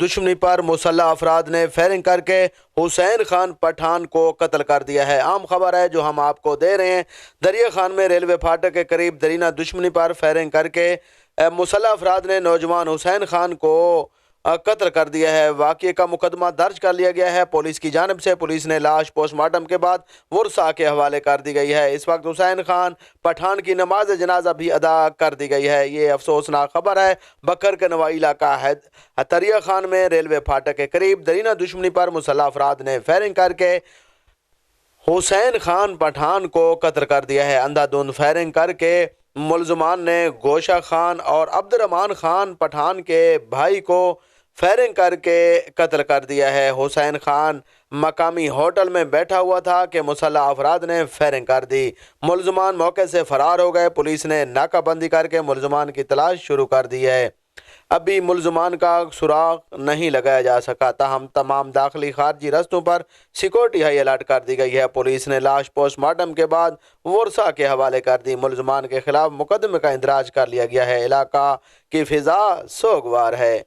دشمنی پر مسلح افراد نے فائرنگ کر کے حسین خان پٹھان کو قتل کر دیا ہے۔ عام خبر ہے جو ہم آپ کو دے رہے ہیں۔ دریا خان میں ریلوے پھاٹک کے قریب درینہ دشمنی پر فائرنگ کر کے مسلح افراد نے نوجوان حسین خان کو قتل کر دیا ہے۔ واقعے کا مقدمہ درج کر لیا گیا ہے۔ پولیس کی جانب سے پولیس نے لاش پوسٹ مارٹم کے بعد ورثاء کے حوالے کر دی گئی ہے۔ اس وقت حسین خان پٹھان کی نماز جنازہ بھی ادا کر دی گئی ہے۔ یہ افسوسناک خبر ہے۔ بکھر کے نوائی علاقہ دریا خان میں ریلوے پھاٹک کے قریب درینہ دشمنی پر مسلح افراد نے فائرنگ کر کے حسین خان پٹھان کو قتل کر دیا ہے۔ اندھا دھند فائرنگ کر کے ملزمان نے گوشہ خان اور عبد الرحمان خان پٹھان کے بھائی کو فائرنگ کر کے قتل کر دیا ہے۔ حسین خان مقامی ہوٹل میں بیٹھا ہوا تھا کہ مسلح افراد نے فائرنگ کر دی۔ ملزمان موقع سے فرار ہو گئے۔ پولیس نے ناکہ بندی کر کے ملزمان کی تلاش شروع کر دی ہے۔ ابھی ملزمان کا سراغ نہیں لگایا جا سکا، تاہم تمام داخلی خارجی رستوں پر سیکورٹی ہائی الرٹ کر دی گئی ہے۔ پولیس نے لاش پوسٹ مارٹم کے بعد ورثاء کے حوالے کر دی۔ ملزمان کے خلاف مقدمے کا اندراج کر لیا گیا ہے۔ علاقہ کی فضا سوگوار ہے۔